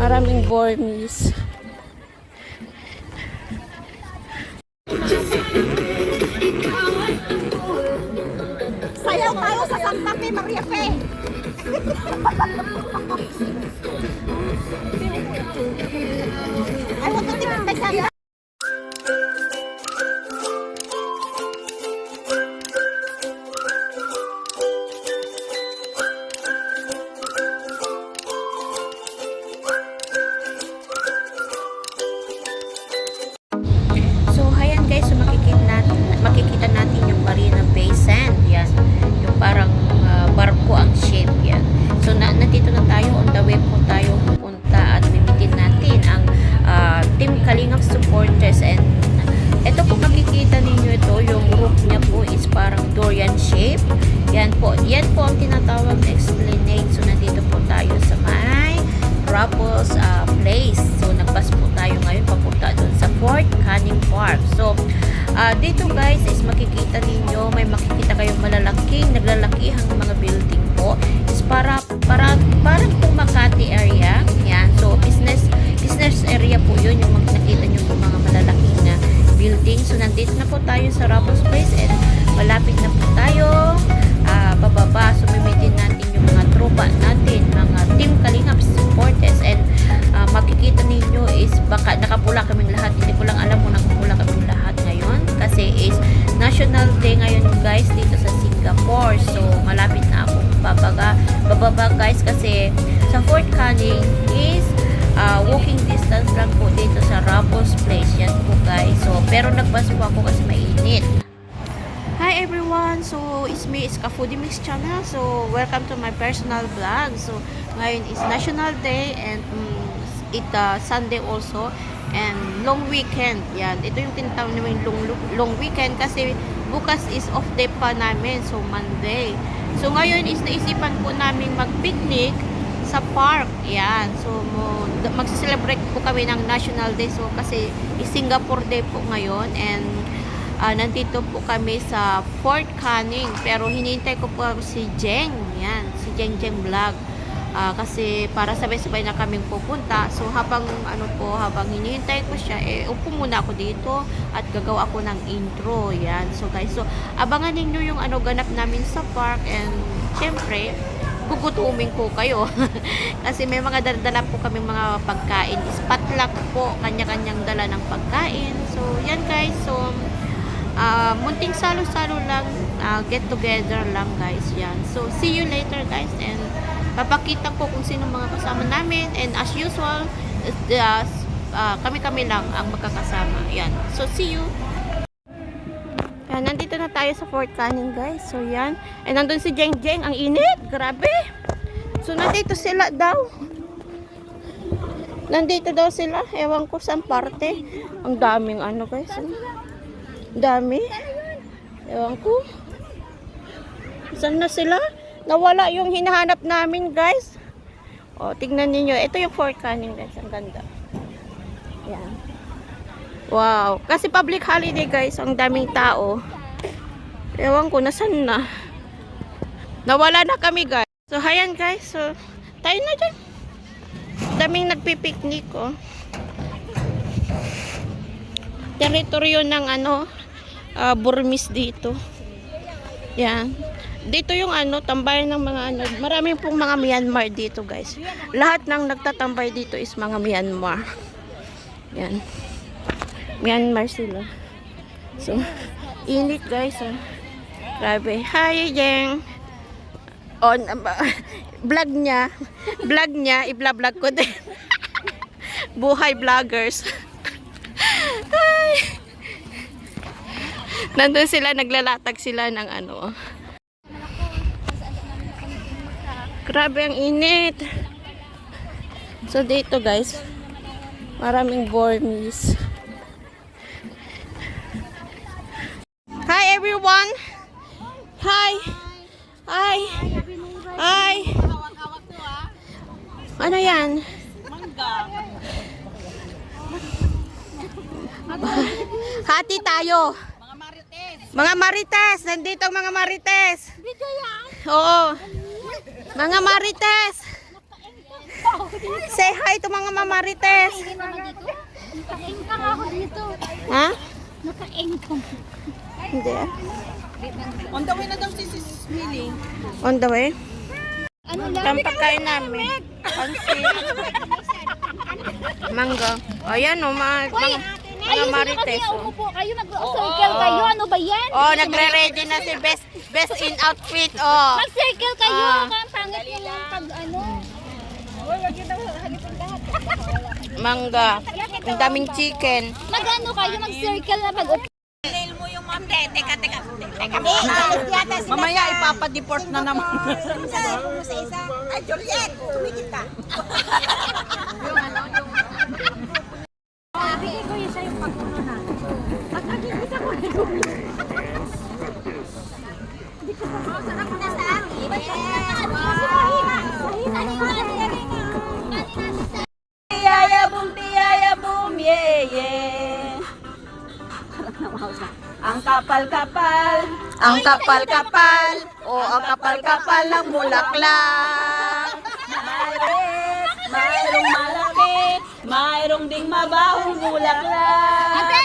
Maraming Burmese. Sayaw tayo sa Santa Fe, Maria Fe. I want to take my camera. So, ayan guys, so makikita natin yung Marina Bay Sand. Yan. Yung parang barko ang shape. Yan. So, nandito na tayo. On the way po tayo pupunta at mimitin natin ang Team Kalingap supporters. And ito po makikita ninyo ito. Yung roof niya po is parang durian shape. Yan po. Yan po ang tinatawag na Esplanade. So, nandito po tayo sa may Rapples place. So, nagbas po tayo ngayon papunta doon sa Fort Canning Park. So, dito guys is makikita ninyo, may makikita kayong naglalakihang mga building po. Is parang po Makati area. Yan. So, business area po yun. Yung nakita nyo yung mga malalaking na building. So, nandito na po tayo sa Rapples place and malapit na po tayo bababa. So, mimitin natin yung mga tropa natin, mga Team Kalingap supporters, and makikita ninyo is baka nakapula kaming lahat. Hindi ko lang alam kung nakapula kaming lahat ngayon kasi is National Day ngayon guys dito sa Singapore. So, malapit na akong bababa guys kasi sa Fort Canning is walking distance lang po dito sa Rapples place. Yan po guys. So, pero nagbas po ako kasi mainit. Hi everyone! So, it's me, Iska Foodie Mix Channel. So, welcome to my personal vlog. So, ngayon is National Day and Sunday also and long weekend. Yan. Ito yung tinatawag namin long weekend kasi bukas is off day pa namin. So, Monday. So, ngayon is naisipan po namin mag-picnic sa park. Yan. So, mag-celebrate po kami ng National Day. So, kasi is Singapore Day po ngayon and nandito po kami sa Fort Canning pero hinihintay ko po si Jeng. Yan, si Jeng Vlog kasi para sabay-sabay na kaming pupunta. So habang hinihintay ko siya, upo muna ako dito at gagawa ako ng intro. Yan. So guys, so abangan ninyo yung ganap namin sa park and syempre gugutumin ko kayo kasi may mga dala po kami mga pagkain. Potluck po, kanya-kanyang dala ng pagkain. So yan guys, so munting salo-salo lang, get together lang guys. Yan. So, see you later guys and papakita ko kung sino mga kasama namin and as usual, kami-kami lang ang magkakasama. Yan. So, see you. Yan, nandito na tayo sa Fort Canning guys. So, yan. And nandun si Jeng. Ang init. Grabe. So, nandito sila daw. Nandito daw sila. Ewan ko saan parte. Ang daming guys. Dami. Ewan ko. Saan na sila? Nawala yung hinahanap namin, guys. O, tignan niyo. Ito yung Fort Canning, guys. Ang ganda. Yan. Wow. Kasi public holiday, guys. Ang daming tao. Ewan ko, nasan na? Nawala na kami, guys. So, hayan, guys. So, tayo na dyan. Daming nagpipiknik, oh. Teritoryo ng Burmese dito. Yan. Dito yung tambayan ng mga marami pong mga Myanmar dito guys. Lahat ng nagtatambay dito is mga Myanmar. Yan. Myanmar sila. So, init guys. Grabe. Hi, Jeng. On vlog niya, i-vlog ko din. Buhay vloggers. Ay. Nandun sila, naglalatag sila ng Grabe ang init. So dito guys, maraming Burmese. Hi everyone. Hi. Hi. Hi. Ano yan? Hati tayo. Mga marites. Nandito ang mga marites. Oo. Mga marites. Say hi to mga mamarites. Naka-engkang ako dito. Ha? Naka-engkang. Hindi ah. On the way na daw si Sis Millie. On the way. Ano lang? Ang pagkain namin. Pansit. Mangga. Ayan o, mga Ayusin na kasi marites. Oh. umupo kayo, mag-circle kayo. Ano ba yan? Oh, nagre-ready na si best in outfit. Oh. Mag-circle kayo. Ah. Ang pangit yung pag ano. Mangga. Ang daming chicken. Mag-ano kayo, mag-circle na pag-upo. Mamaya ipapadeport na naman. Ay, Juliet! Tumigit ka. Bigay ko yun sa'yo pag-uno natin. Pag-agigit ako na Nasa akin. Tiyaya boom, yeah, yeah. Ang kapal-kapal. Ang kapal-kapal. Oh, ang kapal-kapal ng bulaklak. Mayroong malaki, mayroong ding mabahong bulaklak.